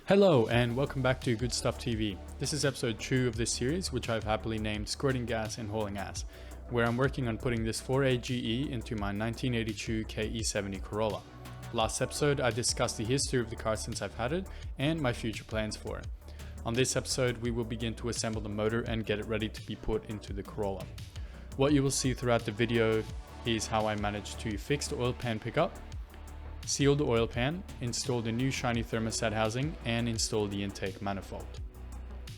Hello and welcome back to Good Stuff TV. This is episode 2 of this series, which I've happily named Squirting Gas and Hauling Ass, where I'm working on putting this 4AG-E into my 1982 KE70 Corolla. Last episode I discussed the history of the car since I've had it and my future plans for it. On this episode we will begin to assemble the motor and get it ready to be put into the Corolla. What you will see throughout the video is how I managed to fix the oil pan pickup, seal the oil pan, install the new shiny thermostat housing, and install the intake manifold.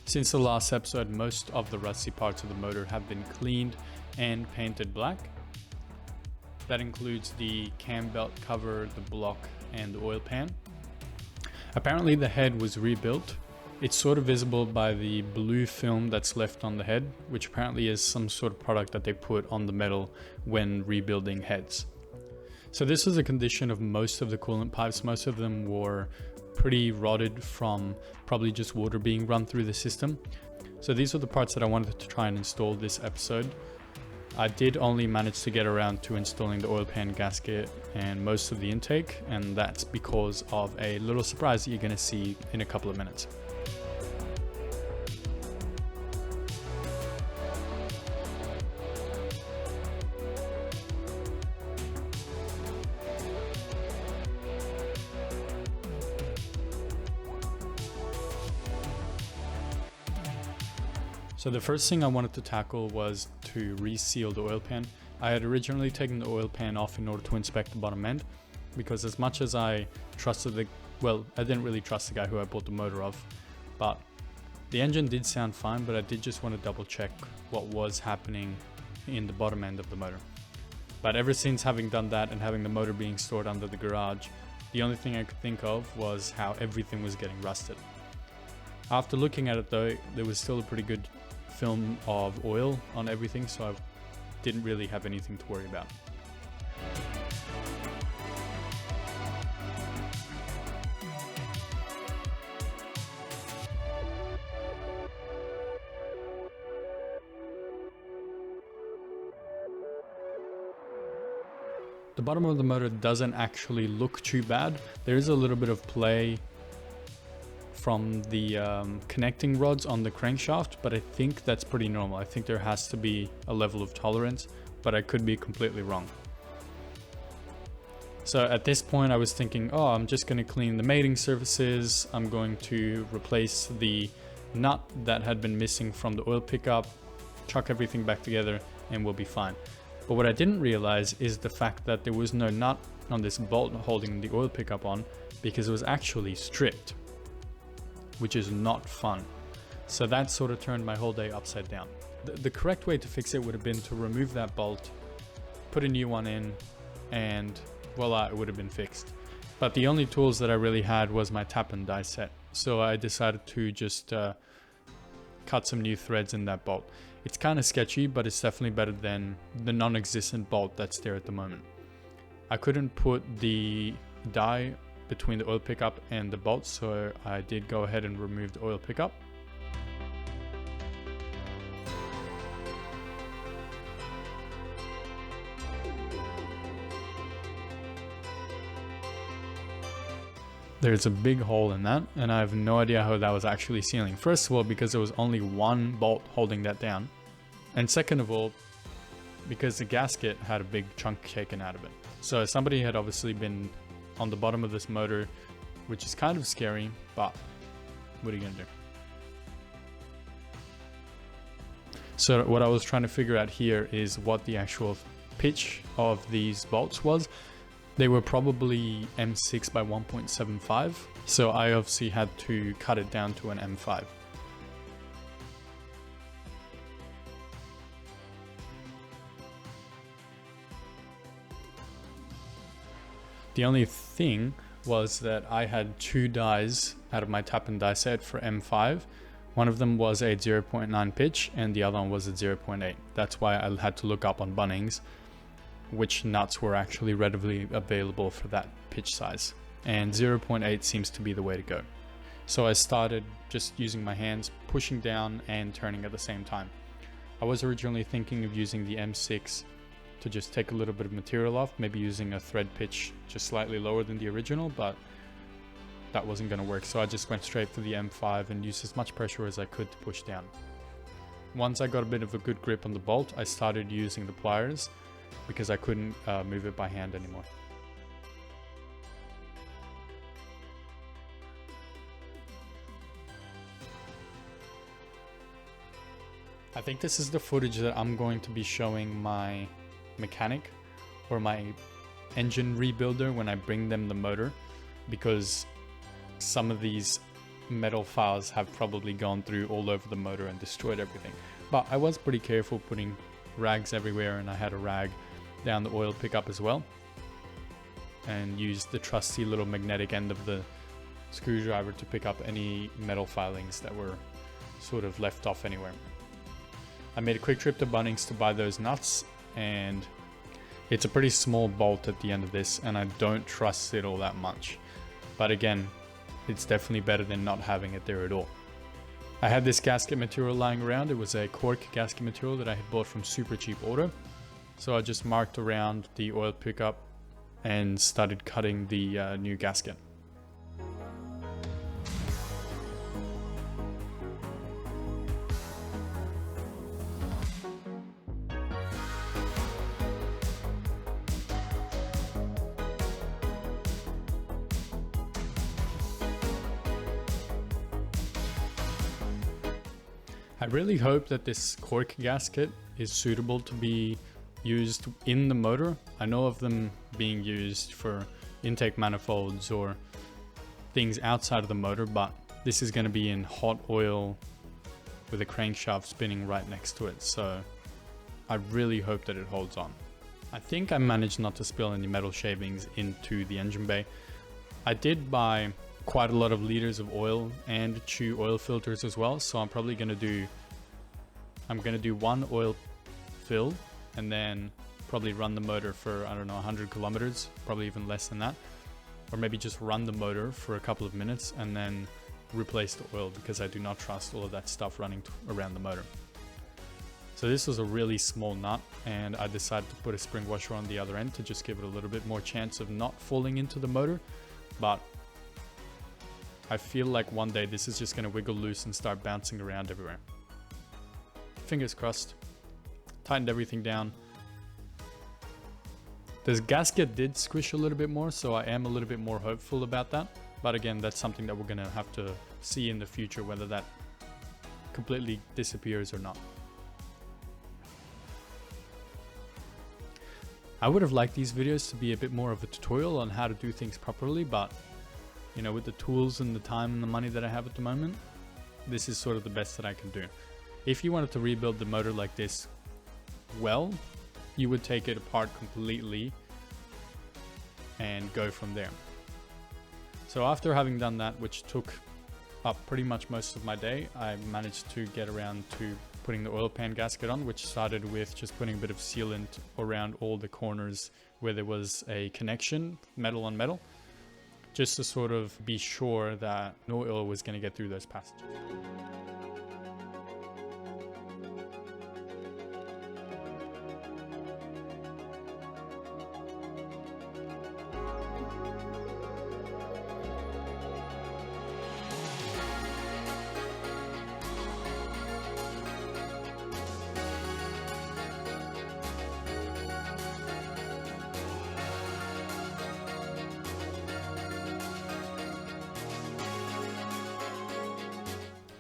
Since the last episode, most of the rusty parts of the motor have been cleaned and painted black. That includes the cam belt cover, the block, and the oil pan. Apparently the head was rebuilt. It's sort of visible by the blue film that's left on the head, which apparently is some sort of product that they put on the metal when rebuilding heads. So this was a condition of most of the coolant pipes. Most of them were pretty rotted from probably just water being run through the system. So these are the parts that I wanted to try and install this episode. I did only manage to get around to installing the oil pan gasket and most of the intake, and that's because of a little surprise that you're going to see in a couple of minutes. So the first thing I wanted to tackle was to reseal the oil pan. I had originally taken the oil pan off in order to inspect the bottom end, because as much as I trusted I didn't really trust the guy who I bought the motor of, but the engine did sound fine, but I did just want to double check what was happening in the bottom end of the motor. But ever since having done that and having the motor being stored under the garage, the only thing I could think of was how everything was getting rusted. After looking at it though, there was still a pretty good film of oil on everything, so I didn't really have anything to worry about. The bottom of the motor doesn't actually look too bad. There is a little bit of play from the connecting rods on the crankshaft, but I think that's pretty normal. I think there has to be a level of tolerance, but I could be completely wrong. So at this point I was thinking, oh, I'm just going to clean the mating surfaces, I'm going to replace the nut that had been missing from the oil pickup, chuck everything back together, and we'll be fine. But what I didn't realize is the fact that there was no nut on this bolt holding the oil pickup on, because it was actually stripped, which is not fun. So that sort of turned my whole day upside down. The correct way to fix it would have been to remove that bolt, put a new one in, and voila, it would have been fixed. But the only tools that I really had was my tap and die set. So I decided to just cut some new threads in that bolt. It's kind of sketchy, but it's definitely better than the non-existent bolt that's there at the moment. I couldn't put the die between the oil pickup and the bolts, so I did go ahead and remove the oil pickup. There's a big hole in that, and I have no idea how that was actually sealing. First of all, because there was only one bolt holding that down, and second of all, because the gasket had a big chunk taken out of it. So somebody had obviously been on the bottom of this motor which is kind of scary, but what are you gonna do? So what I was trying to figure out here is what the actual pitch of these bolts was. They were probably M6 by 1.75, so I obviously had to cut it down to an M5. The only thing was that I had 2 dies out of my tap and die set for M5. One of them was a 0.9 pitch and the other one was a 0.8. That's why I had to look up on Bunnings which nuts were actually readily available for that pitch size. And 0.8 seems to be the way to go. So I started just using my hands, pushing down and turning at the same time. I was originally thinking of using the M6 to just take a little bit of material off, maybe using a thread pitch just slightly lower than the original, but that wasn't going to work. So I just went straight for the M5 and used as much pressure as I could to push down. Once I got a bit of a good grip on the bolt, I started using the pliers because I couldn't move it by hand anymore. I think this is the footage that I'm going to be showing my mechanic or my engine rebuilder when I bring them the motor, because some of these metal files have probably gone through all over the motor and destroyed everything. But I was pretty careful putting rags everywhere, and I had a rag down the oil pickup as well, and used the trusty little magnetic end of the screwdriver to pick up any metal filings that were sort of left off anywhere. I made a quick trip to Bunnings to buy those nuts, and it's a pretty small bolt at the end of this, and I don't trust it all that much. But again, it's definitely better than not having it there at all. I had this gasket material lying around. It was a cork gasket material that I had bought from Super Cheap Auto. So I just marked around the oil pickup and started cutting the new gasket. I really hope that this cork gasket is suitable to be used in the motor. I know of them being used for intake manifolds or things outside of the motor, but this is going to be in hot oil with a crankshaft spinning right next to it, so I really hope that it holds on. I think I managed not to spill any metal shavings into the engine bay. I did buy quite a lot of liters of oil and chew oil filters as well, so I'm probably going to do one oil fill and then probably run the motor for, I don't know, 100 kilometers, probably even less than that, or maybe just run the motor for a couple of minutes and then replace the oil, because I do not trust all of that stuff running around the motor. So this was a really small nut, and I decided to put a spring washer on the other end to just give it a little bit more chance of not falling into the motor, but I feel like one day this is just going to wiggle loose and start bouncing around everywhere. Fingers crossed. Tightened everything down. This gasket did squish a little bit more, so I am a little bit more hopeful about that. But again, that's something that we're going to have to see in the future, whether that completely disappears or not. I would have liked these videos to be a bit more of a tutorial on how to do things properly, but you know, with the tools and the time and the money that I have at the moment, this is sort of the best that I can do. If you wanted to rebuild the motor like this, well, you would take it apart completely and go from there. So after having done that, which took up pretty much most of my day, I managed to get around to putting the oil pan gasket on, which started with just putting a bit of sealant around all the corners where there was a connection, metal on metal, just to sort of be sure that no oil was going to get through those passages.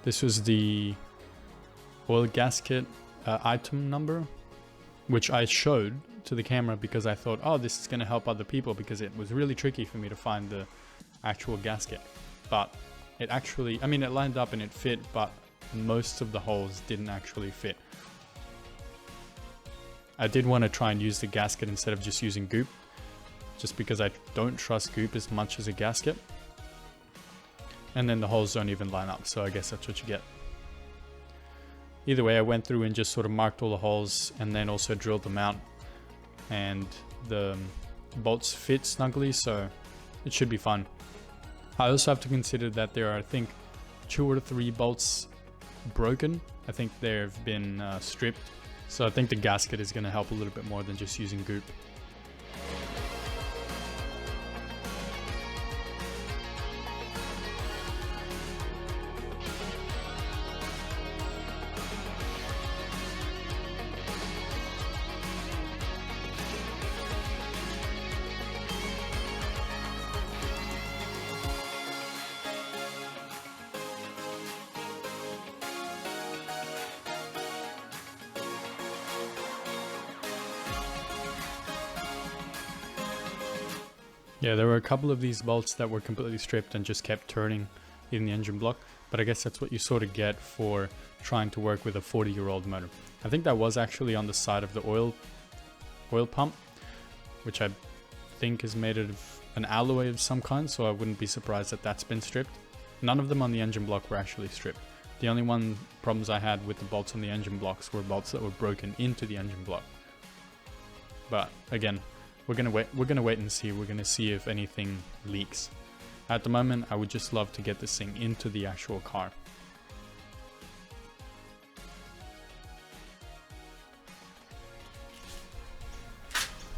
This was the oil gasket item number, which I showed to the camera because I thought, oh, this is going to help other people, because it was really tricky for me to find the actual gasket. But it actually, I mean, it lined up and it fit, but most of the holes didn't actually fit. I did want to try and use the gasket instead of just using goop, just because I don't trust goop as much as a gasket. And then the holes don't even line up, so I guess that's what you get. Either way, I went through and just sort of marked all the holes and then also drilled them out, and the bolts fit snugly, so it should be fun. I also have to consider that there are, I think, 2 or 3 bolts broken. I think they've been stripped, so I think the gasket is going to help a little bit more than just using goop. Yeah, there were a couple of these bolts that were completely stripped and just kept turning in the engine block, but I guess that's what you sort of get for trying to work with a 40-year-old motor. I think that was actually on the side of the oil pump, which I think is made of an alloy of some kind, so I wouldn't be surprised that that's been stripped. None of them on the engine block were actually stripped. The only problems I had with the bolts on the engine blocks were bolts that were broken into the engine block. But again, we're gonna wait and see. We're gonna see if anything leaks. At the moment, I would just love to get this thing into the actual car.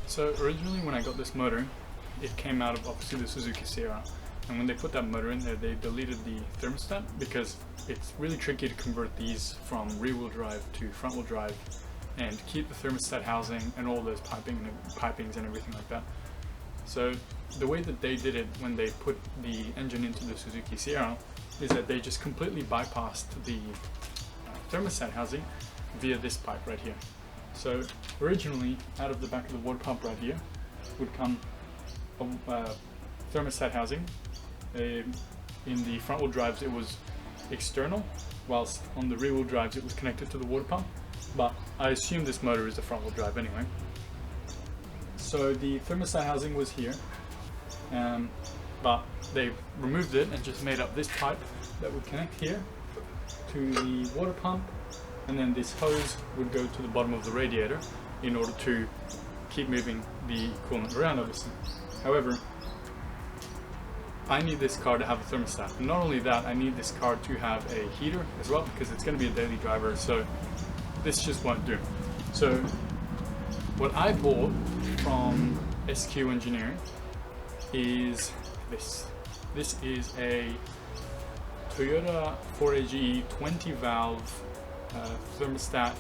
So originally when I got this motor, it came out of obviously the Suzuki Sierra. And when they put that motor in there, they deleted the thermostat because it's really tricky to convert these from rear-wheel drive to front-wheel drive and keep the thermostat housing and all those pipings and everything like that. So the way that they did it when they put the engine into the Suzuki Sierra is that they just completely bypassed the thermostat housing via this pipe right here. So originally, out of the back of the water pump right here would come a thermostat housing. In the front wheel drives it was external, whilst on the rear wheel drives it was connected to the water pump. But I assume this motor is a front wheel drive anyway. So the thermostat housing was here, but they removed it and just made up this pipe that would connect here to the water pump, and then this hose would go to the bottom of the radiator in order to keep moving the coolant around, obviously. However, I need this car to have a thermostat. And not only that, I need this car to have a heater as well, because it's going to be a daily driver, so this just won't do. So what I bought from SQ Engineering is this. This is a Toyota 4AG-E 20 valve thermostat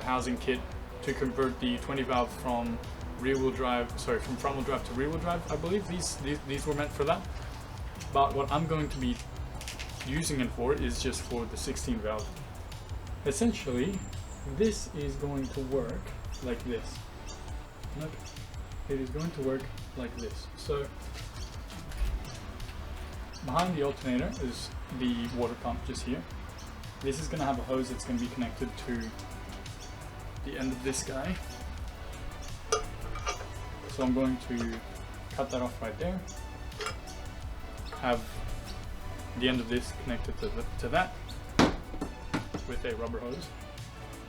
housing kit to convert the 20 valve from front-wheel drive to rear-wheel drive. I believe these were meant for that. But what I'm going to be using it for is just for the 16 valve. Essentially, this is going to work like this. Look, it is going to work like this. So behind the alternator is the water pump just here. This is going to have a hose that's going to be connected to the end of this guy. So I'm going to cut that off right there. Have the end of this connected to that with a rubber hose.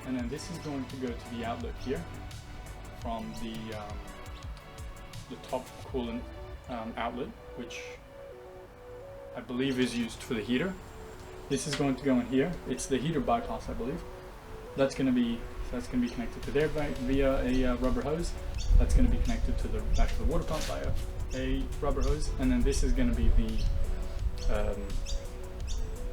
And then this is going to go to the outlet here from the top coolant outlet, which I believe is used for the heater. This is going to go in here. It's the heater bypass, I believe. That's going to be connected to there via a rubber hose. That's going to be connected to the back of the water pump via a rubber hose, and then this is going to be the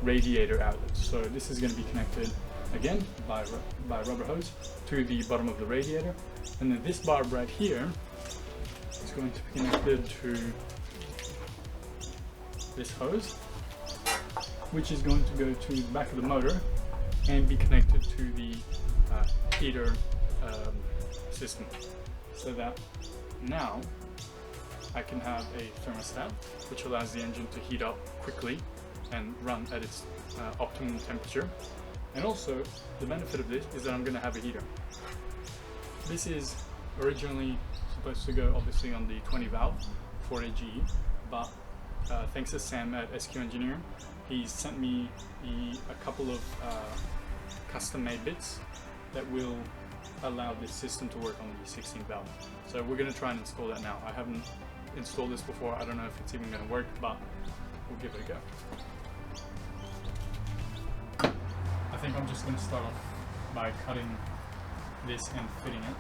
radiator outlet. So this is going to be connected again by rubber hose to the bottom of the radiator, and then this barb right here is going to be connected to this hose, which is going to go to the back of the motor and be connected to the heater system, so that now I can have a thermostat which allows the engine to heat up quickly and run at its optimum temperature. And also the benefit of this is that I'm going to have a heater. This is originally supposed to go obviously on the 20 valve 4AG-E, but thanks to Sam at SQ Engineering, he sent me a couple of custom made bits that will allow this system to work on the 16 valve. So we're going to try and install that now. I haven't installed this before, I don't know if it's even going to work, but we'll give it a go. I think I'm just going to start off by cutting this and fitting it,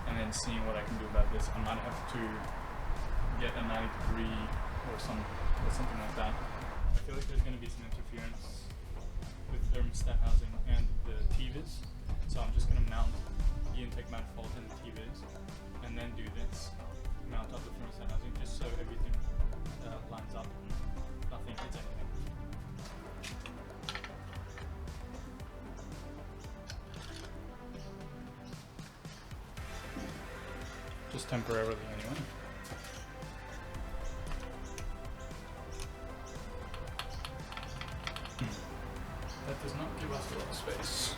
and then seeing what I can do about this. I might have to get a 90 degree or something like that. I feel like there's going to be some interference with the thermostat housing and the TVIS, so I'm just going to mount the intake manifold and the TVIS, and then do this, mount up the thermostat housing, just so everything lines up, nothing hits anything. Just temporarily anyway. That does not give us a lot of space.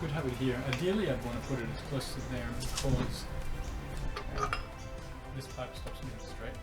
Could have it here. Ideally I'd want to put it as close to there because this pipe stops moving straight.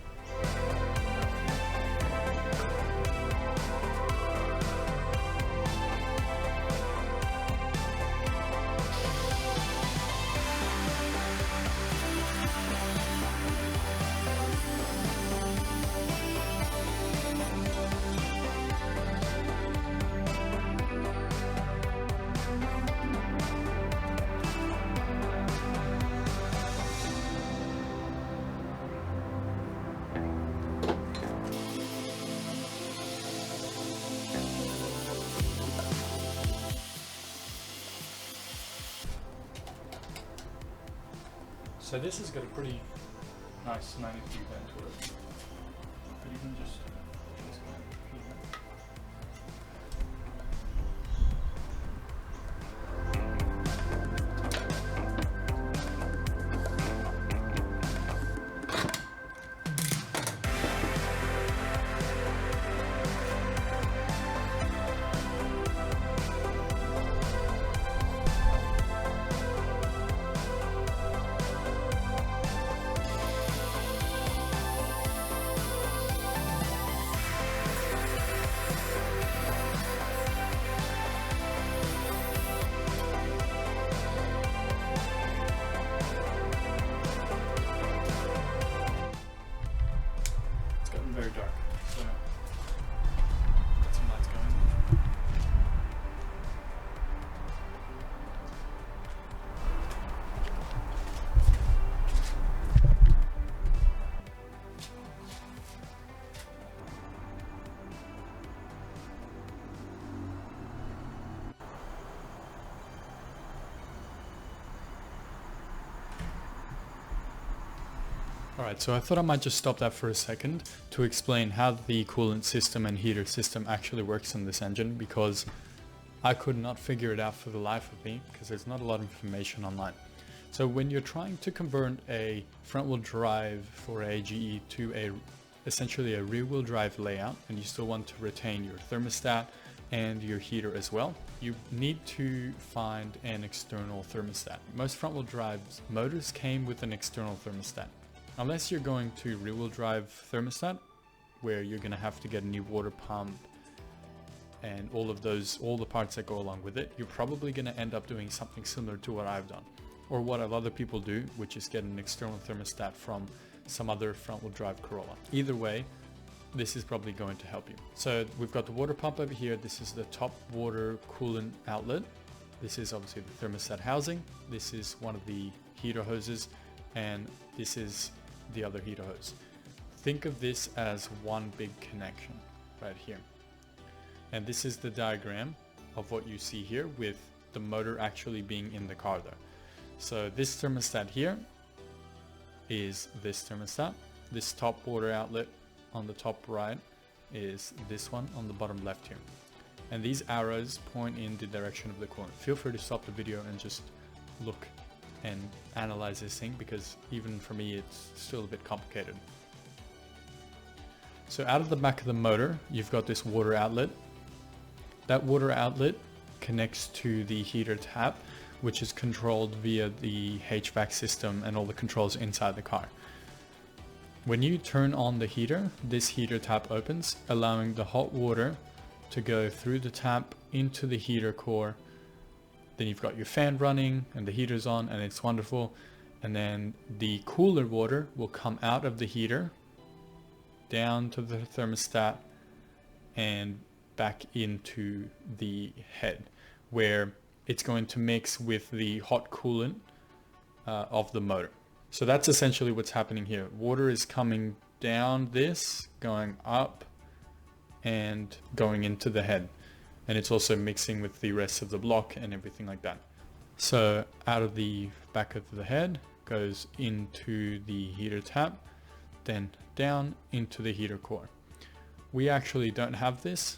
So this has got a pretty nice 90 degree bend to it, but you can just very dark, so got some lights going. Alright, so I thought I might just stop that for a second to explain how the coolant system and heater system actually works on this engine, because I could not figure it out for the life of me because there's not a lot of information online. So when you're trying to convert a front-wheel drive 4AG-E to essentially a rear-wheel drive layout, and you still want to retain your thermostat and your heater as well, you need to find an external thermostat. Most front-wheel drive motors came with an external thermostat. Unless you're going to rear-wheel drive thermostat, where you're going to have to get a new water pump and all the parts that go along with it, you're probably going to end up doing something similar to what I've done, or what other people do, which is get an external thermostat from some other front-wheel drive Corolla. Either way, this is probably going to help you. So we've got the water pump over here. This is the top water coolant outlet. This is obviously the thermostat housing. This is one of the heater hoses, and this is the other heater hose. Think of this as one big connection right here. And this is the diagram of what you see here, with the motor actually being in the car there. So this thermostat here is this thermostat, this top water outlet on the top right is this one on the bottom left here. And these arrows point in the direction of the coolant. Feel free to stop the video and just look and analyze this thing, because even for me it's still a bit complicated. So out of the back of the motor, you've got this water outlet. That water outlet connects to the heater tap, which is controlled via the HVAC system and all the controls inside the car. When you turn on the heater, this heater tap opens, allowing the hot water to go through the tap into the heater core. Then you've got your fan running and the heater's on, and it's wonderful. And then the cooler water will come out of the heater down to the thermostat and back into the head, where it's going to mix with the hot coolant of the motor. So that's essentially what's happening here. Water is coming down this, going up and going into the head. And it's also mixing with the rest of the block and everything like that. So out of the back of the head goes into the heater tap, then down into the heater core. We actually don't have this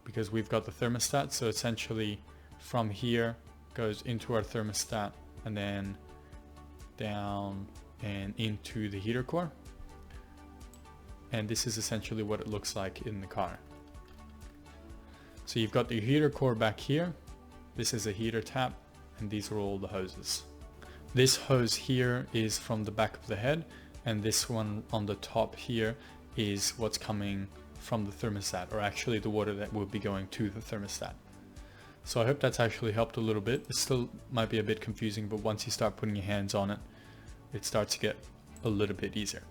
because we've got the thermostat. So essentially from here goes into our thermostat and then down and into the heater core. And this is essentially what it looks like in the car. So you've got the heater core back here. This is a heater tap, and these are all the hoses. This hose here is from the back of the head, and this one on the top here is what's coming from the thermostat, or actually the water that will be going to the thermostat. So I hope that's actually helped a little bit. It still might be a bit confusing, but once you start putting your hands on it, it starts to get a little bit easier.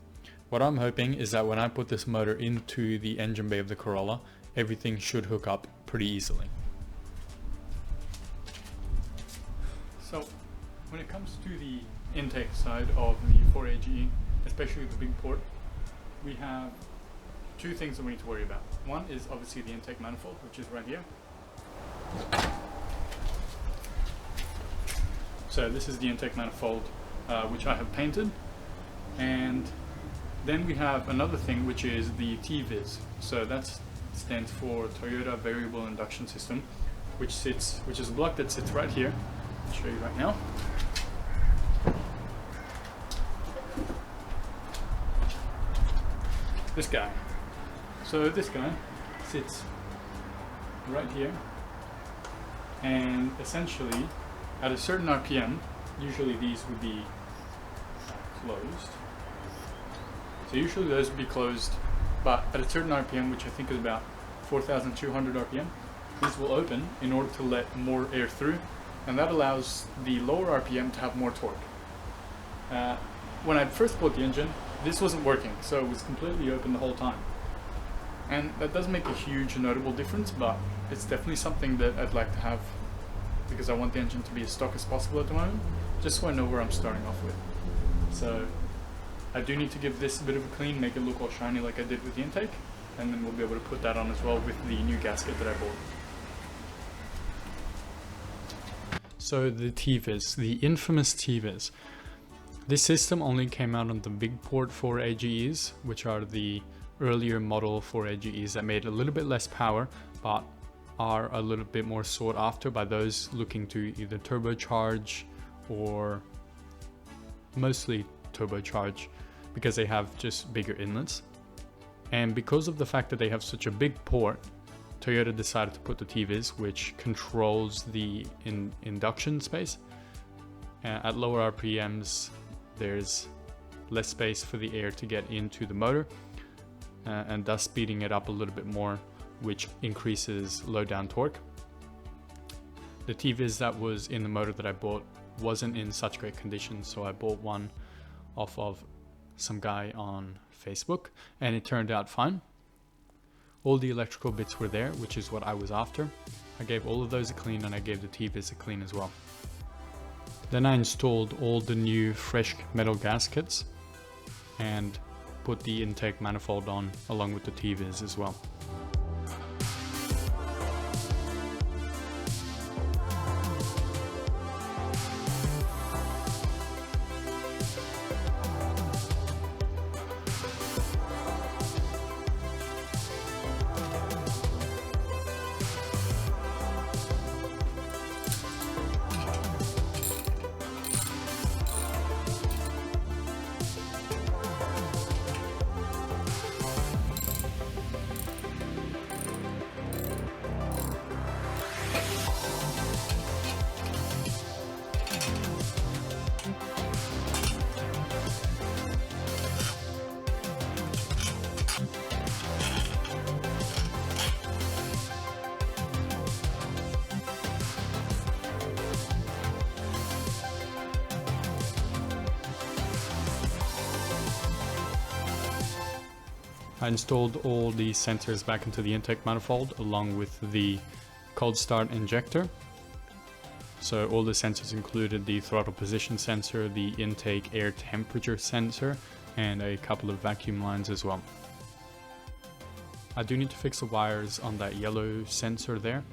What I'm hoping is that when I put this motor into the engine bay of the Corolla, everything should hook up pretty easily. So when it comes to the intake side of the 4AG-E, especially the big port, we have two things that we need to worry about. One is obviously the intake manifold, which is right here. So this is the intake manifold, which I have painted. And then we have another thing, which is the TVIS. So that stands for Toyota Variable Induction System, which is a block that sits right here. I'll show you right now. This guy. So this guy sits right here, and essentially at a certain RPM, usually these would be closed. So usually those would be closed, but at a certain RPM, which I think is about 4,200 RPM, these will open in order to let more air through, and that allows the lower RPM to have more torque. When I first built the engine, this wasn't working, so it was completely open the whole time. And that does make a huge notable difference, but it's definitely something that I'd like to have, because I want the engine to be as stock as possible at the moment, just so I know where I'm starting off with. So I do need to give this a bit of a clean, make it look all shiny like I did with the intake, and then we'll be able to put that on as well with the new gasket that I bought. So the TVIS, the infamous TVIS. This system only came out on the big port 4AG-Es, which are the earlier model 4AG-Es that made a little bit less power, but are a little bit more sought after by those looking to either turbocharge or mostly turbocharge, because they have just bigger inlets. And because of the fact that they have such a big port, Toyota decided to put the TVIS, which controls the induction space. At lower RPMs, there's less space for the air to get into the motor, and thus speeding it up a little bit more, which increases low down torque. The TVIS that was in the motor that I bought wasn't in such great condition, so I bought one off of some guy on Facebook, and it turned out fine. All the electrical bits were there, which is what I was after. I gave all of those a clean, and I gave the TVIS a clean as well. Then I installed all the new fresh metal gaskets and put the intake manifold on along with the TVIS as well. I installed all the sensors back into the intake manifold along with the cold start injector. So all the sensors included the throttle position sensor, the intake air temperature sensor, and a couple of vacuum lines as well. I do need to fix the wires on that yellow sensor there.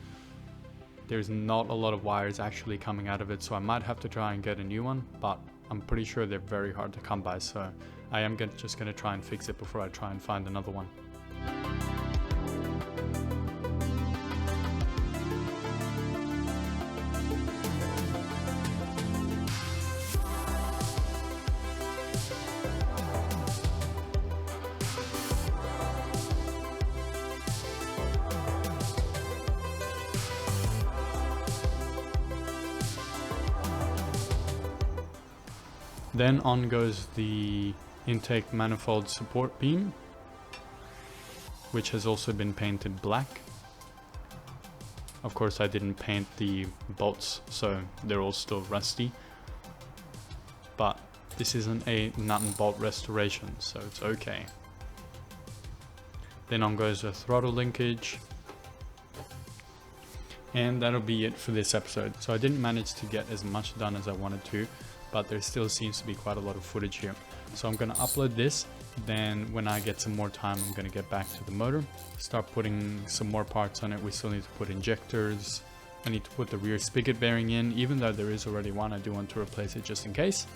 There's not a lot of wires actually coming out of it, so I might have to try and get a new one, but I'm pretty sure they're very hard to come by, so I am just going to try and fix it before I try and find another one. Then on goes the intake manifold support beam, which has also been painted black. Of course I didn't paint the bolts, so they're all still rusty. But this isn't a nut and bolt restoration, so it's okay. Then on goes the throttle linkage. And that'll be it for this episode. So I didn't manage to get as much done as I wanted to, but there still seems to be quite a lot of footage here. So I'm gonna upload this, then when I get some more time I'm gonna get back to the motor, start putting some more parts on it. We still need to put injectors, I need to put the rear spigot bearing in, even though there is already one, I do want to replace it just in case.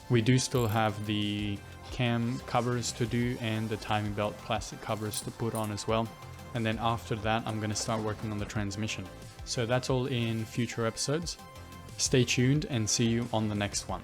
We do still have the cam covers to do and the timing belt plastic covers to put on as well. And then after that I'm gonna start working on the transmission. So that's all in future episodes. Stay tuned and see you on the next one.